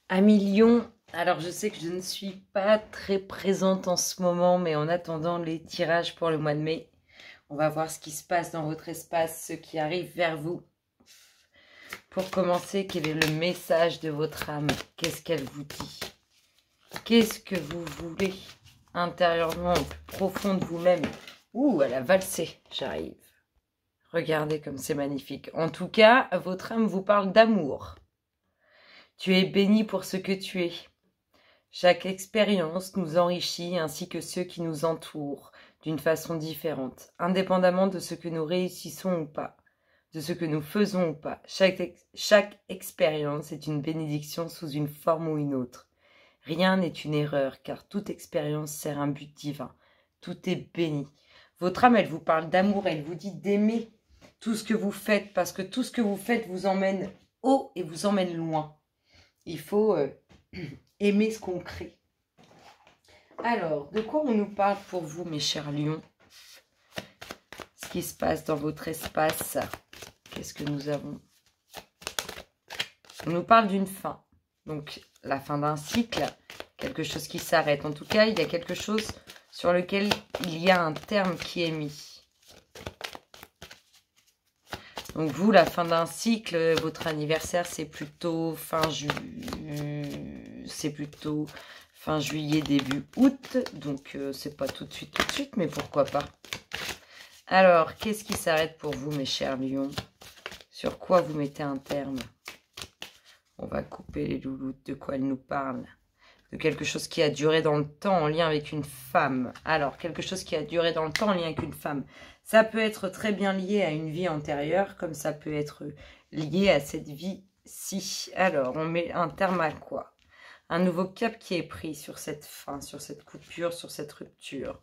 Amis Lion, alors je sais que je ne suis pas très présente en ce moment, mais en attendant les tirages pour le mois de mai, on va voir ce qui se passe dans votre espace, ce qui arrive vers vous. Pour commencer, quel est le message de votre âme? Qu'est-ce qu'elle vous dit? Qu'est-ce que vous voulez intérieurement, au plus profond de vous-même? Ouh, elle a valsé, j'arrive. Regardez comme c'est magnifique. En tout cas, votre âme vous parle d'amour. Tu es béni pour ce que tu es. Chaque expérience nous enrichit ainsi que ceux qui nous entourent d'une façon différente, indépendamment de ce que nous réussissons ou pas, de ce que nous faisons ou pas. Chaque expérience est une bénédiction sous une forme ou une autre. Rien n'est une erreur, car toute expérience sert un but divin. Tout est béni. Votre âme, elle vous parle d'amour, elle vous dit d'aimer tout ce que vous faites, parce que tout ce que vous faites vous emmène haut et vous emmène loin. Il faut aimer ce qu'on crée. Alors, de quoi on nous parle pour vous, mes chers lions? Ce qui se passe dans votre espace. Qu'est-ce que nous avons? On nous parle d'une fin. Donc, la fin d'un cycle, quelque chose qui s'arrête. En tout cas, il y a quelque chose sur lequel il y a un terme qui est mis. Donc, vous, la fin d'un cycle, votre anniversaire, c'est plutôt fin juillet, début août. Donc, c'est pas tout de suite, mais pourquoi pas. Alors, qu'est-ce qui s'arrête pour vous, mes chers lions? Sur quoi vous mettez un terme? On va couper les louloutes. De quoi elles nous parlent? De quelque chose qui a duré dans le temps en lien avec une femme. Alors, quelque chose qui a duré dans le temps en lien avec une femme. Ça peut être très bien lié à une vie antérieure, comme ça peut être lié à cette vie-ci. Alors, on met un terme à quoi? Un nouveau cap qui est pris sur cette fin, sur cette coupure, sur cette rupture.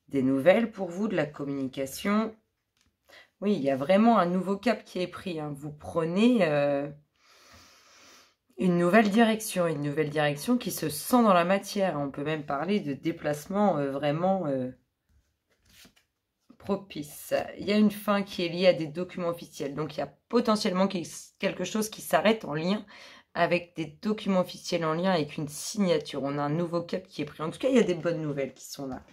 Des nouvelles pour vous, de la communication. Oui, il y a vraiment un nouveau cap qui est pris. Hein. Vous prenez une nouvelle direction qui se sent dans la matière. On peut même parler de déplacement vraiment propice. Il y a une fin qui est liée à des documents officiels. Donc, il y a potentiellement quelque chose qui s'arrête en lien avec des documents officiels, en lien avec une signature. On a un nouveau cap qui est pris. En tout cas, il y a des bonnes nouvelles qui sont là.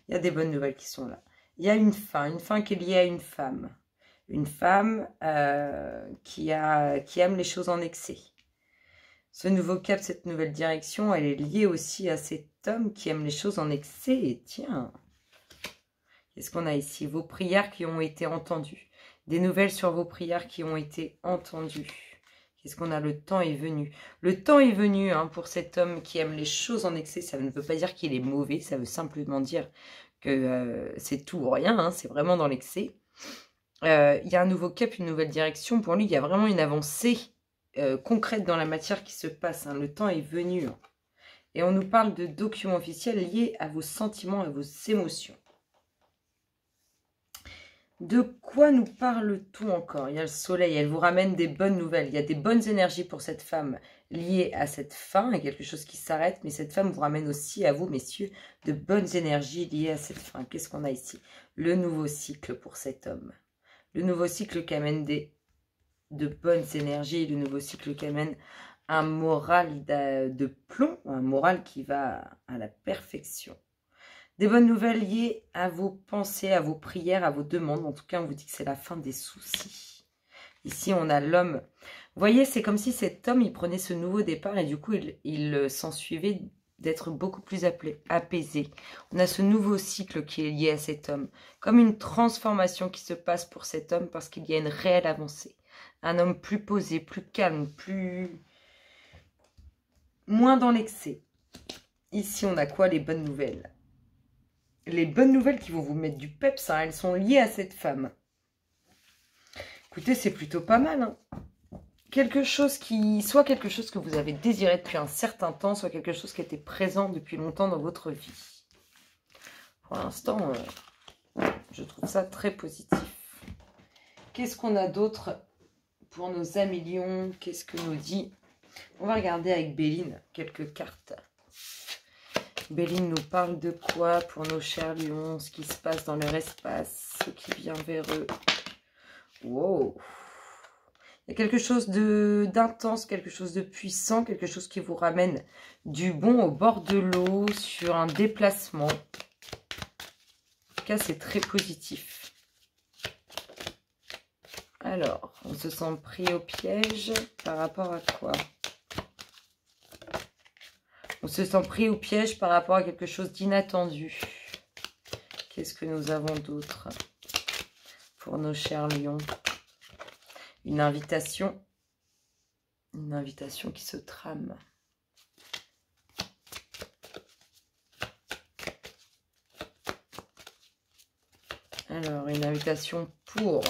Il y a des bonnes nouvelles qui sont là. Il y a une fin qui est liée à une femme. Une femme qui aime les choses en excès. Ce nouveau cap, cette nouvelle direction, elle est liée aussi à cet homme qui aime les choses en excès. Et tiens, qu'est-ce qu'on a ici? Vos prières qui ont été entendues. Des nouvelles sur vos prières qui ont été entendues. Qu'est-ce qu'on a? Le temps est venu. Le temps est venu hein, pour cet homme qui aime les choses en excès. Ça ne veut pas dire qu'il est mauvais. Ça veut simplement dire que c'est tout ou rien. Hein, c'est vraiment dans l'excès. Il y a un nouveau cap, une nouvelle direction. Pour lui, il y a vraiment une avancée concrète dans la matière qui se passe. Hein. Le temps est venu. Hein. Et on nous parle de documents officiels liés à vos sentiments, à vos émotions. De quoi nous parle-t-on encore? Il y a le soleil, elle vous ramène des bonnes nouvelles. Il y a des bonnes énergies pour cette femme liées à cette fin. Il y a quelque chose qui s'arrête, mais cette femme vous ramène aussi à vous, messieurs, de bonnes énergies liées à cette fin. Qu'est-ce qu'on a ici? Le nouveau cycle pour cet homme. Le nouveau cycle qui amène de bonnes énergies. Le nouveau cycle qui amène un moral de plomb, un moral qui va à la perfection. Des bonnes nouvelles liées à vos pensées, à vos prières, à vos demandes. En tout cas, on vous dit que c'est la fin des soucis. Ici, on a l'homme. Vous voyez, c'est comme si cet homme, il prenait ce nouveau départ et du coup, il s'ensuivait d'être beaucoup plus apaisé. On a ce nouveau cycle qui est lié à cet homme. Comme une transformation qui se passe pour cet homme parce qu'il y a une réelle avancée. Un homme plus posé, plus calme, moins dans l'excès. Ici, on a quoi? Les bonnes nouvelles. Les bonnes nouvelles qui vont vous mettre du peps, hein, elles sont liées à cette femme. Écoutez, c'est plutôt pas mal. Hein. Soit quelque chose que vous avez désiré depuis un certain temps, soit quelque chose qui était présent depuis longtemps dans votre vie. Pour l'instant, je trouve ça très positif. Qu'est-ce qu'on a d'autre pour nos amis lions? Qu'est-ce que nous dit? On va regarder avec Béline quelques cartes. Béline nous parle de quoi pour nos chers lions? Ce qui se passe dans leur espace, ce qui vient vers eux. Wow! Il Il y a quelque chose d'intense, quelque chose de puissant, quelque chose qui vous ramène du bon au bord de l'eau, sur un déplacement. En tout cas, c'est très positif. Alors, on se sent pris au piège par rapport à quoi? On se sent pris au piège par rapport à quelque chose d'inattendu. Qu'est-ce que nous avons d'autre pour nos chers lions? Une invitation qui se trame. Alors, une invitation pour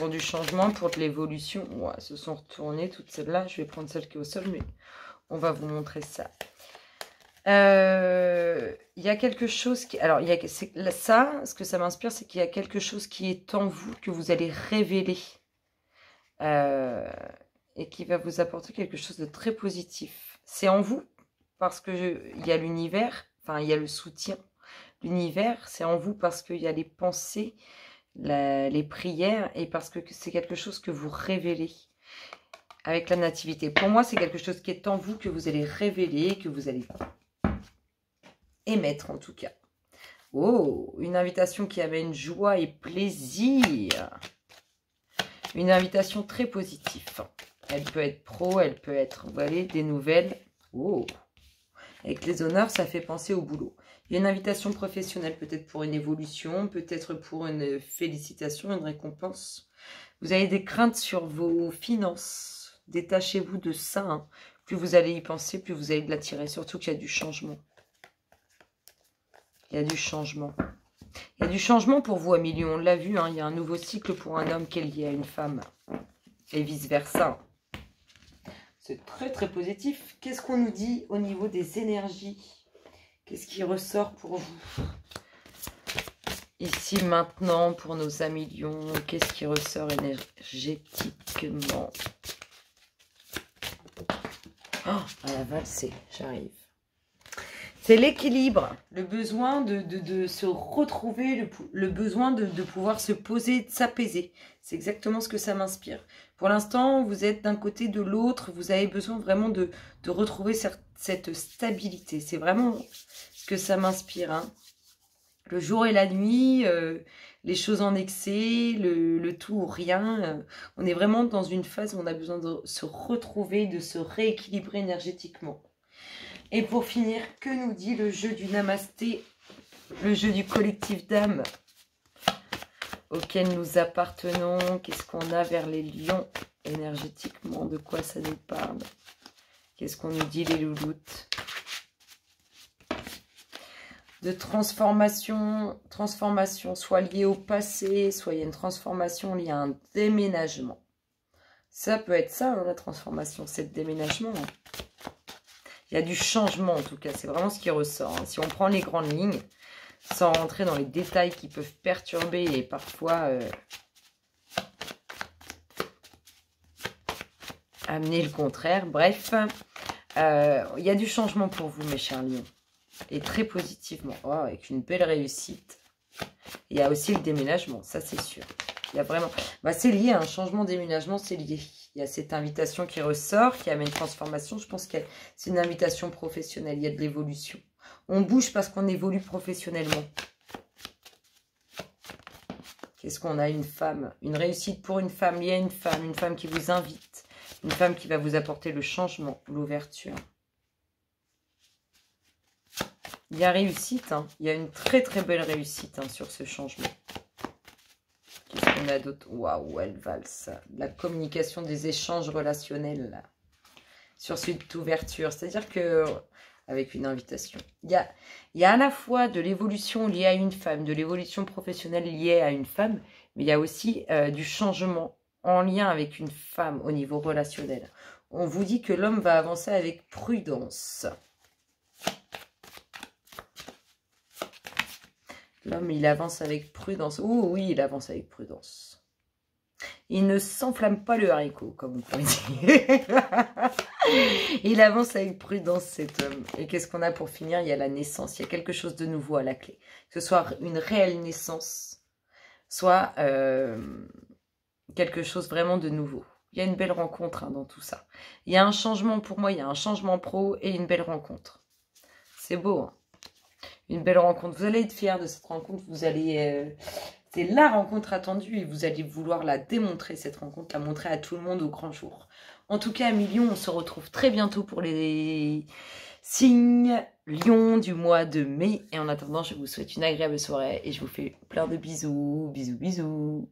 du changement, pour de l'évolution. Ouais, se sont retournées toutes celles-là. Je vais prendre celle qui est au sol, mais on va vous montrer ça. Il y a quelque chose qui... Alors, ça, ce que ça m'inspire, c'est qu'il y a quelque chose qui est en vous, que vous allez révéler. Et qui va vous apporter quelque chose de très positif. C'est en vous, parce qu'il y a l'univers, enfin, il y a le soutien. L'univers, c'est en vous parce qu'il y a les pensées, les prières, et parce que c'est quelque chose que vous révélez avec la nativité. Pour moi, c'est quelque chose qui est en vous, que vous allez révéler, que vous allez émettre en tout cas. Oh, une invitation qui amène joie et plaisir. Une invitation très positive. Elle peut être pro, elle peut être, vous voyez, des nouvelles. Oh, avec les honneurs, ça fait penser au boulot. Il y a une invitation professionnelle, peut-être pour une évolution, peut-être pour une félicitation, une récompense. Vous avez des craintes sur vos finances. Détachez-vous de ça. Hein. Plus vous allez y penser, plus vous allez de l'attirer. Surtout qu'il y a du changement. Il y a du changement. Il y a du changement pour vous, Amélie. On l'a vu, hein, il y a un nouveau cycle pour un homme qui est lié à une femme. Et vice-versa. C'est très, très positif. Qu'est-ce qu'on nous dit au niveau des énergies? Qu'est-ce qui ressort pour vous? Ici, maintenant, pour nos amis lions, qu'est-ce qui ressort énergétiquement? Oh, à la valsée, j'arrive. C'est l'équilibre, le besoin de se retrouver, le besoin de pouvoir se poser, de s'apaiser. C'est exactement ce que ça m'inspire. Pour l'instant, vous êtes d'un côté, de l'autre, vous avez besoin vraiment de retrouver cette stabilité. C'est vraiment ce que ça m'inspire. Hein. Le jour et la nuit, les choses en excès, le tout ou rien. On est vraiment dans une phase où on a besoin de se retrouver, de se rééquilibrer énergétiquement. Et pour finir, que nous dit le jeu du Namasté, le jeu du collectif d'âme auquel nous appartenons? Qu'est-ce qu'on a vers les lions énergétiquement? De quoi ça nous parle? Qu'est-ce qu'on nous dit les louloutes? De transformation, soit liée au passé, soit il y a une transformation liée à un déménagement. Ça peut être ça, hein, la transformation, c'est le déménagement. Hein. Il y a du changement en tout cas, c'est vraiment ce qui ressort. Hein. Si on prend les grandes lignes, sans rentrer dans les détails qui peuvent perturber et parfois amener le contraire. Bref, il y a du changement pour vous mes chers lions. Et très positivement, oh, avec une belle réussite. Il y a aussi le déménagement, ça c'est sûr. Il y a vraiment... Bah, c'est lié, un changement, déménagement, c'est lié. Il y a cette invitation qui ressort, qui amène transformation. Je pense que c'est une invitation professionnelle. Il y a de l'évolution. On bouge parce qu'on évolue professionnellement. Qu'est-ce qu'on a? Une femme. Une réussite pour une femme. Il y a une femme qui vous invite. Une femme qui va vous apporter le changement, l'ouverture. Il y a réussite. Hein. Il y a une très très belle réussite hein, sur ce changement. Qu'est-ce qu'on a d'autre? Waouh, elle valse. La communication, des échanges relationnels là, sur cette ouverture. C'est-à-dire que, avec une invitation, il y a à la fois de l'évolution liée à une femme, de l'évolution professionnelle liée à une femme, mais il y a aussi du changement en lien avec une femme au niveau relationnel. On vous dit que l'homme va avancer avec prudence. L'homme, il avance avec prudence. Oh oui, il avance avec prudence. Il ne s'enflamme pas le haricot, comme on pourrait dire. Il avance avec prudence, cet homme. Et qu'est-ce qu'on a pour finir? Il y a la naissance. Il y a quelque chose de nouveau à la clé. Que ce soit une réelle naissance, soit quelque chose vraiment de nouveau. Il y a une belle rencontre hein, dans tout ça. Il y a un changement pour moi, il y a un changement pro et une belle rencontre. C'est beau, hein. Une belle rencontre. Vous allez être fiers de cette rencontre. Vous allez... c'est la rencontre attendue et vous allez vouloir la démontrer, cette rencontre, la montrer à tout le monde au grand jour. En tout cas, amis Lion, on se retrouve très bientôt pour les signes Lion du mois de mai. Et en attendant, je vous souhaite une agréable soirée et je vous fais plein de bisous. Bisous, bisous.